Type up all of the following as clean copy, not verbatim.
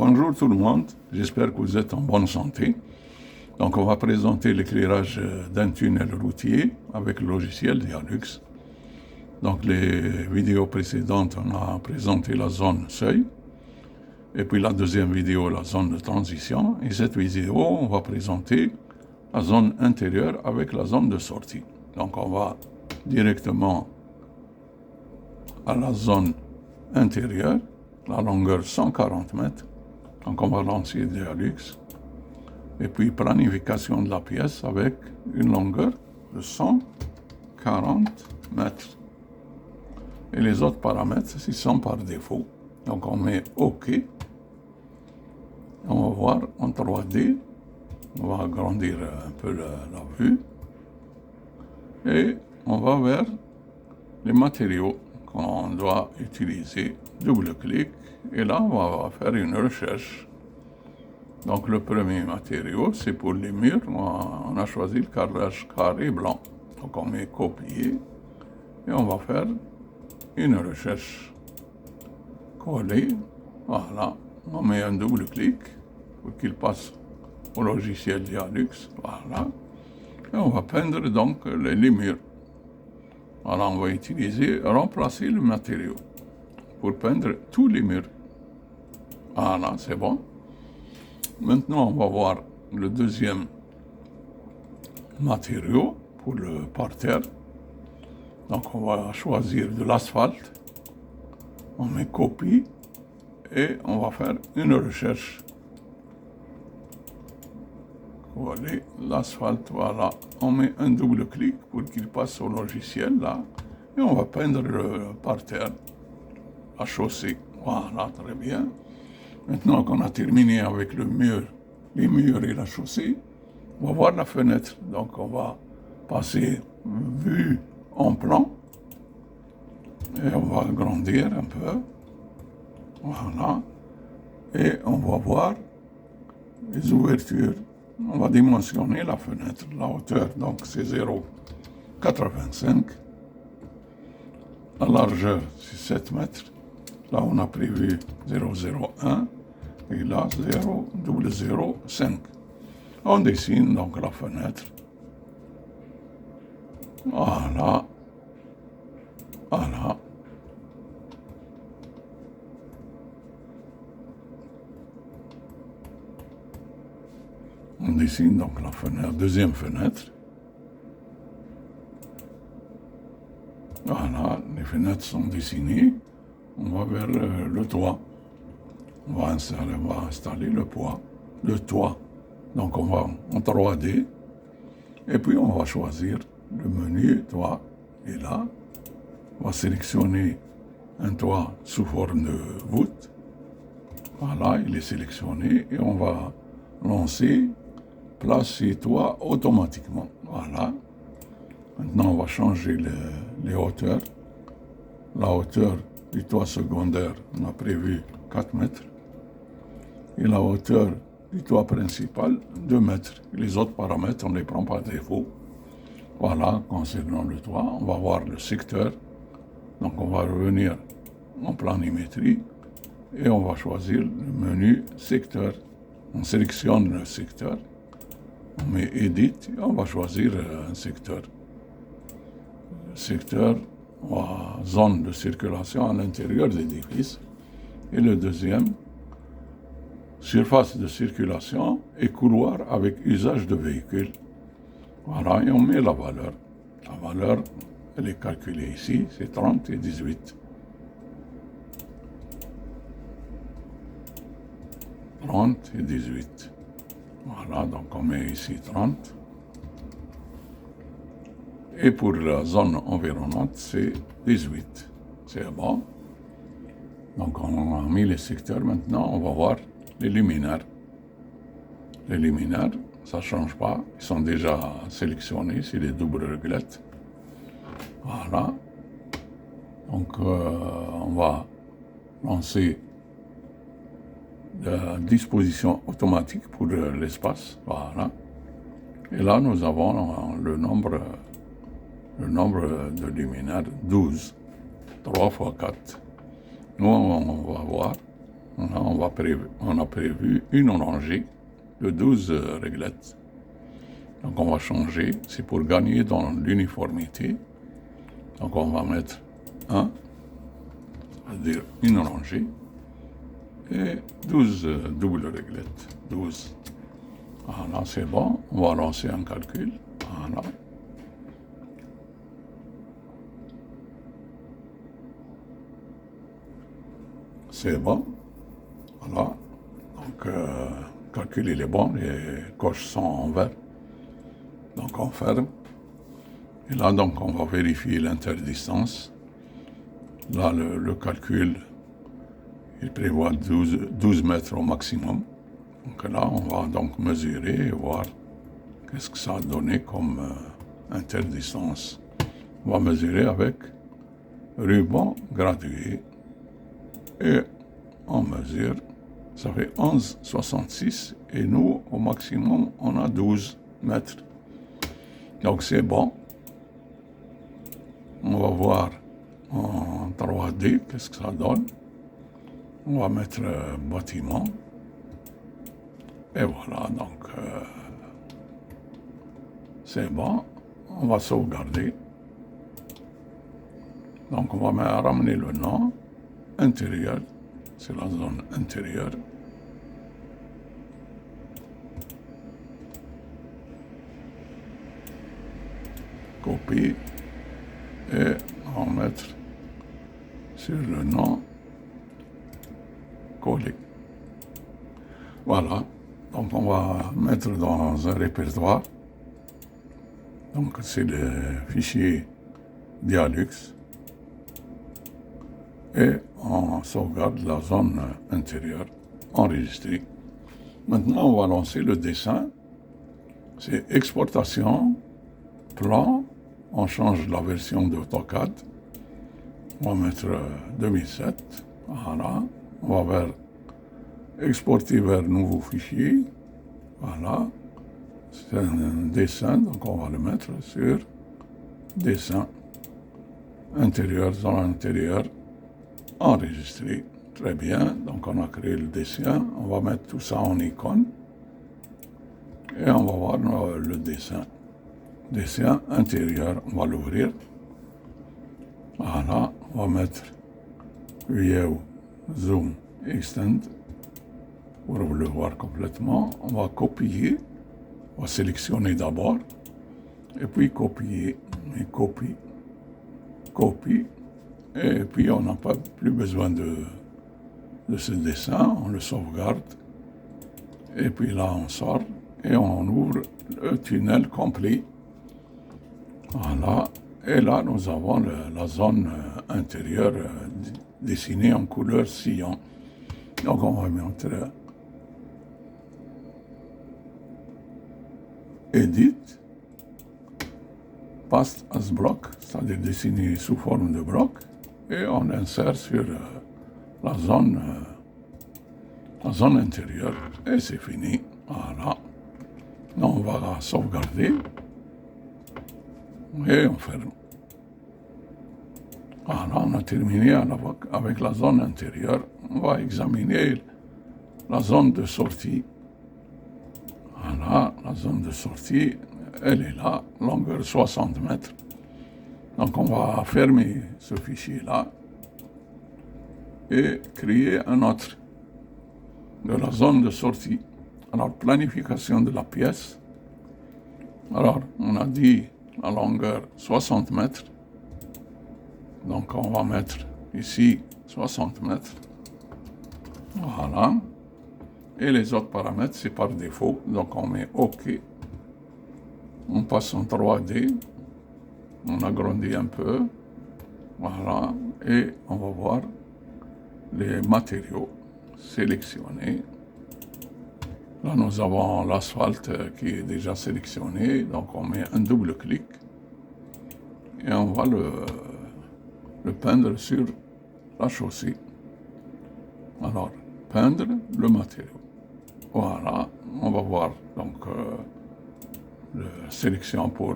Bonjour tout le monde, j'espère que vous êtes en bonne santé. Donc on va présenter l'éclairage d'un tunnel routier avec le logiciel Dialux. Donc les vidéos précédentes, on a présenté la zone seuil. Et puis la deuxième vidéo, la zone de transition. Et cette vidéo, on va présenter la zone intérieure avec la zone de sortie. Donc on va directement à la zone intérieure, la longueur 140 mètres. Donc on va lancer Dialux. Et puis planification de la pièce avec une longueur de 140 mètres. Et les autres paramètres, ils sont par défaut. Donc on met OK. On va voir en 3D. On va agrandir un peu la vue. Et on va vers les matériaux qu'on doit utiliser. Double-clic. Et là, on va faire une recherche. Donc le premier matériau, c'est pour les murs. On a choisi le carrelage carré blanc. Donc on met copier. Et on va faire une recherche. Coller. Voilà. On met un double-clic pour qu'il passe au logiciel Dialux. Voilà. Et on va peindre donc les murs. Voilà, on va remplacer le matériau pour peindre tous les murs. Voilà, c'est bon. Maintenant, on va voir le deuxième matériau pour le parterre. Donc, on va choisir de l'asphalte. On met copie et on va faire une recherche. Coller l'asphalte, voilà. On met un double clic pour qu'il passe au logiciel là. Et on va peindre le parterre, la chaussée. Voilà, très bien. Maintenant qu'on a terminé avec le mur, les murs et la chaussée, on va voir la fenêtre. Donc on va passer vue en plan. Et on va agrandir un peu. Voilà. Et on va voir les ouvertures. On va dimensionner la fenêtre, la hauteur, donc c'est 0,85. La largeur, c'est 7 mètres. Là, on a prévu 0,01 et là, 0,005. On dessine donc la fenêtre. Voilà. Voilà. On dessine donc la fenêtre, deuxième fenêtre. Voilà, les fenêtres sont dessinées. On va vers le toit. On va installer le toit. Donc on va en 3D. Et puis on va choisir le menu toit. Et là, on va sélectionner un toit sous forme de voûte. Voilà, il est sélectionné. Et on va lancer placer toit automatiquement. Voilà. Maintenant, on va changer les hauteurs. La hauteur du toit secondaire, on a prévu 4 mètres. Et la hauteur du toit principal, 2 mètres. Les autres paramètres, on ne les prend par défaut. Voilà, concernant le toit, on va voir le secteur. Donc, on va revenir en planimétrie et on va choisir le menu secteur. On sélectionne le secteur. On met Edit et on va choisir un secteur. Secteur, zone de circulation à l'intérieur de l'édifice. Et le deuxième, surface de circulation et couloir avec usage de véhicules. Voilà, et on met la valeur. La valeur, elle est calculée ici, c'est 30 et 18. 30 et 18. Voilà, donc on met ici 30. Et pour la zone environnante, c'est 18. C'est bon. Donc on a mis les secteurs. Maintenant, on va voir les luminaires. Les luminaires, ça ne change pas. Ils sont déjà sélectionnés. C'est les doubles réglettes. Voilà. Donc on va lancer la disposition automatique pour l'espace. Voilà. Et là, nous avons le nombre de luminaires, 12. 3 fois 4. Nous, on va voir On a prévu une rangée de 12 réglettes. Donc on va changer, c'est pour gagner dans l'uniformité. Donc on va mettre un, c'est-à-dire une rangée, et 12 doubles réglettes. 12. Voilà, c'est bon. On va lancer un calcul. Voilà. C'est bon. Voilà. Donc, le calcul, il est bon. Les coches sont en vert. Donc, on ferme. Et là, donc, on va vérifier l'interdistance. Là, le calcul, il prévoit 12 mètres au maximum. Donc là, on va donc mesurer et voir qu'est-ce que ça a donné comme interdistance. On va mesurer avec ruban gradué. Et on mesure, ça fait 11,66 et nous, au maximum, on a 12 mètres. Donc c'est bon. On va voir en 3D qu'est-ce que ça donne. On va mettre bâtiment. Et voilà, donc c'est bon. On va sauvegarder. Donc on va ramener le nom. Intérieur, c'est la zone intérieure. Copier et on va mettre sur le nom, coller. Voilà, donc on va mettre dans un répertoire. Donc c'est le fichier Dialux. Et on sauvegarde la zone intérieure enregistrée. Maintenant, on va lancer le dessin. C'est exportation, plan. On change la version d'AutoCAD. On va mettre 2007. Voilà. On va vers exporter vers nouveau fichier. Voilà. C'est un dessin, donc on va le mettre sur dessin intérieur, zone intérieure. Enregistré. Très bien. Donc, on a créé le dessin. On va mettre tout ça en icône. Et on va voir le dessin. Dessin intérieur. On va l'ouvrir. Voilà. On va mettre View, Zoom, Extend pour le voir complètement. On va copier. On va sélectionner d'abord. Et puis copier. Et copie. Copie. Et puis, on n'a pas plus besoin de ce dessin, on le sauvegarde. Et puis là, on sort et on ouvre le tunnel complet. Voilà. Et là, nous avons la zone intérieure dessinée en couleur cyan. Donc, on va mettre Edit, Paste as block, c'est-à-dire dessiner sous forme de bloc. Et on insère sur la zone intérieure. Et c'est fini. Voilà. On va sauvegarder. Et on ferme. Voilà, on a terminé avec la zone intérieure. On va examiner la zone de sortie. Voilà, la zone de sortie, elle est là, longueur 60 mètres. Donc on va fermer ce fichier-là et créer un autre de la zone de sortie. Alors, planification de la pièce. Alors, on a dit la longueur 60 mètres. Donc on va mettre ici 60 mètres. Voilà. Et les autres paramètres, c'est par défaut. Donc on met OK. On passe en 3D. On agrandit un peu. Voilà. Et on va voir les matériaux sélectionnés. Là, nous avons l'asphalte qui est déjà sélectionné. Donc on met un double clic. Et on va le peindre sur la chaussée. Alors, peindre le matériau. Voilà, on va voir donc la sélection pour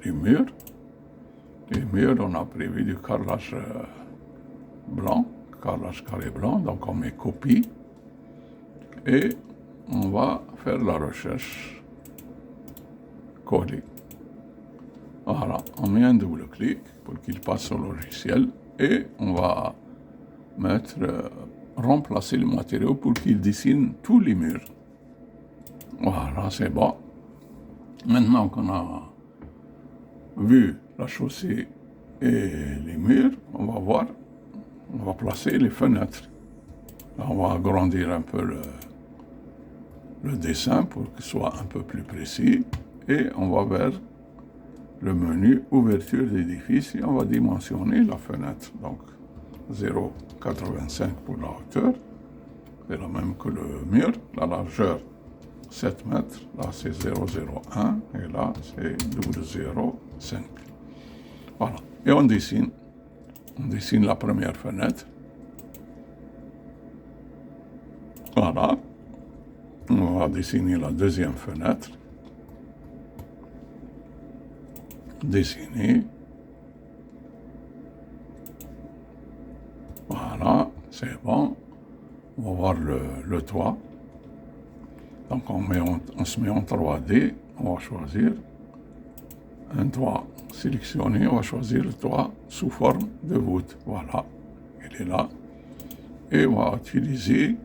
les murs. Les murs, on a prévu du carrelage blanc, carrelage carré blanc, donc on met copie et on va faire la recherche, coller. Voilà, on met un double clic pour qu'il passe au logiciel et on va mettre, remplacer le matériau pour qu'il dessine tous les murs. Voilà, c'est bon. Maintenant qu'on a vu la chaussée et les murs, on va voir, on va placer les fenêtres. Là, on va agrandir un peu le dessin pour qu'il soit un peu plus précis et on va vers le menu ouverture d'édifice et on va dimensionner la fenêtre. Donc 0,85 pour la hauteur, c'est la même que le mur, la largeur 7 mètres, là c'est 0,01 et là c'est 0,5. Voilà, et on dessine la première fenêtre. Voilà, on va dessiner la deuxième fenêtre. Dessiner. Voilà, c'est bon. On va voir le toit. Donc on se met en 3D, on va choisir un toit sélectionné, on va choisir le toit sous forme de voûte. Voilà, il est là. Et on va utiliser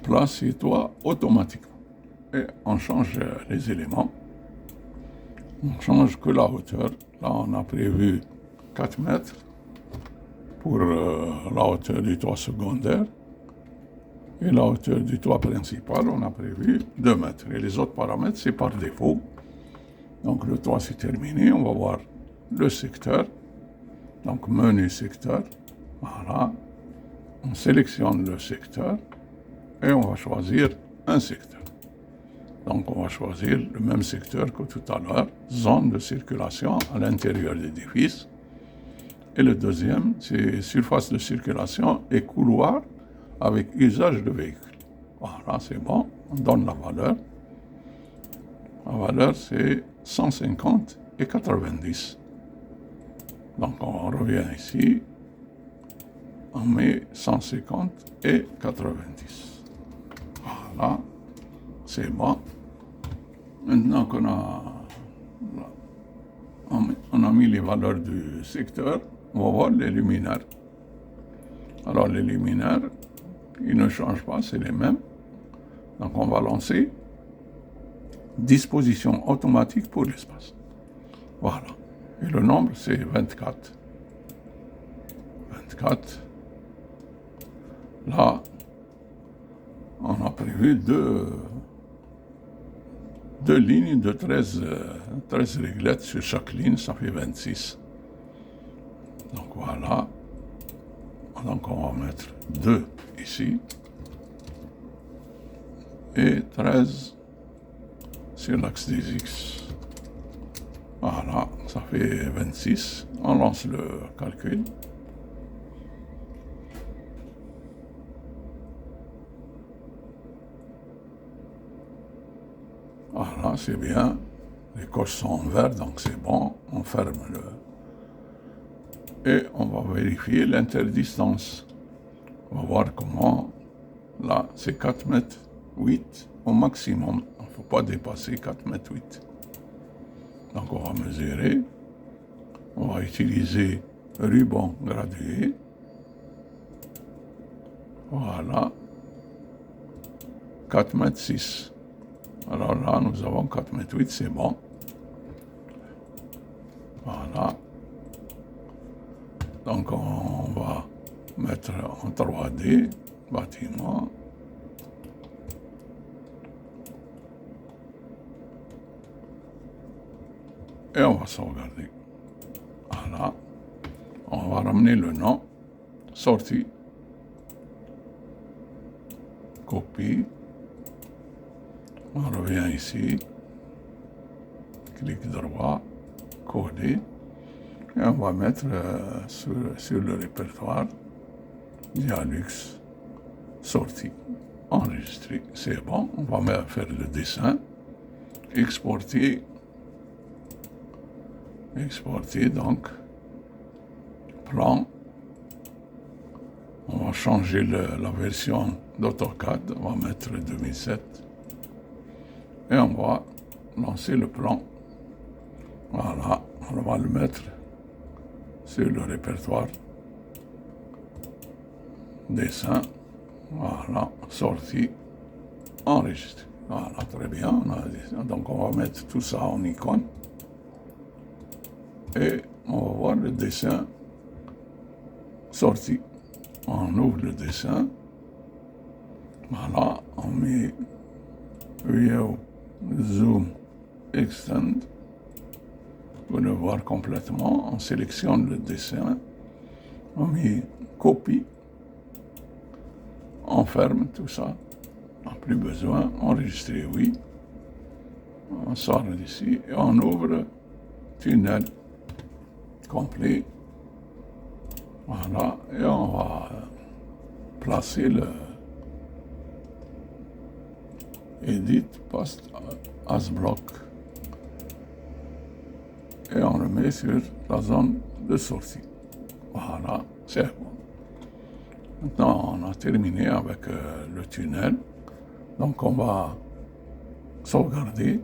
place et toit automatiquement. Et on change les éléments. On change que la hauteur. Là, on a prévu 4 mètres pour la hauteur du toit secondaire. Et la hauteur du toit principal, on a prévu 2 mètres. Et les autres paramètres, c'est par défaut. Donc le toit, c'est terminé. On va voir le secteur. Donc menu secteur. Voilà. On sélectionne le secteur et on va choisir un secteur. Donc on va choisir le même secteur que tout à l'heure, zone de circulation à l'intérieur de l'édifice. Et le deuxième, c'est surface de circulation et couloir avec usage de véhicule. Voilà, c'est bon, on donne la valeur. La valeur, c'est 150 et 90. Donc on revient ici, on met 150 et 90. Voilà, c'est bon. Maintenant qu'on a mis les valeurs du secteur, on va voir les luminaires. Alors les luminaires, ils ne changent pas, c'est les mêmes. Donc on va lancer disposition automatique pour l'espace. Voilà. Et le nombre, c'est 24. 24. Là, on a prévu deux lignes de 13 réglettes sur chaque ligne, ça fait 26. Donc voilà. Donc on va mettre 2 ici. Et 13 sur l'axe des X. Voilà, ça fait 26. On lance le calcul. Voilà, c'est bien. Les coches sont en vert, donc c'est bon. On ferme et on va vérifier l'interdistance. On va voir comment. Là, c'est 4 mètres 8 au maximum. Il ne faut pas dépasser 4 mètres 8. Donc on va mesurer. On va utiliser ruban gradué. Voilà. 4 mètres 6. Alors là, nous avons 4 mètres 8, c'est bon. Voilà. Donc on va mettre en 3D, bâtiment. Et on va sauvegarder. Voilà. On va ramener le nom. Sortie. Copie. On revient ici. Clic droit. Coder. Et on va mettre sur le répertoire Dialux sortie. Enregistrer. C'est bon. On va faire le dessin. Exporter. Exporter donc plan On va changer la version d'AutoCAD, on va mettre 2007 et on va lancer le plan. Voilà, on va le mettre sur le répertoire dessin. Voilà, sortie, enregistré. Voilà, très bien. Donc on va mettre tout ça en icône et on va voir le dessin sorti. On ouvre le dessin. Voilà, on met View, Zoom, Extend. Pour le voir complètement, on sélectionne le dessin. On met Copie. On ferme tout ça. On n'a plus besoin. Enregistrer, oui. On sort d'ici et on ouvre tunnel complet. Voilà, et on va placer le Edit Post as Block et on le met sur la zone de sortie. Voilà, c'est bon. Maintenant, on a terminé avec le tunnel. Donc, on va sauvegarder.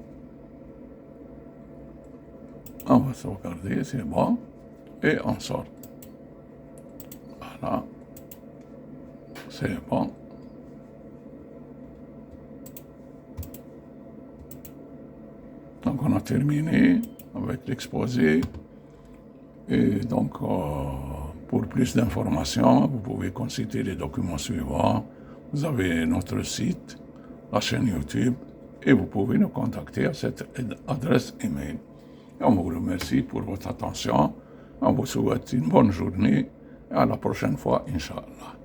On va sauvegarder, c'est bon. Et on sort. Voilà. C'est bon. Donc, on a terminé avec l'exposé. Et donc, pour plus d'informations, vous pouvez consulter les documents suivants. Vous avez notre site, la chaîne YouTube, et vous pouvez nous contacter à cette adresse email. Et on vous remercie pour votre attention. On vous souhaite une bonne journée et à la prochaine fois, Inch'Allah.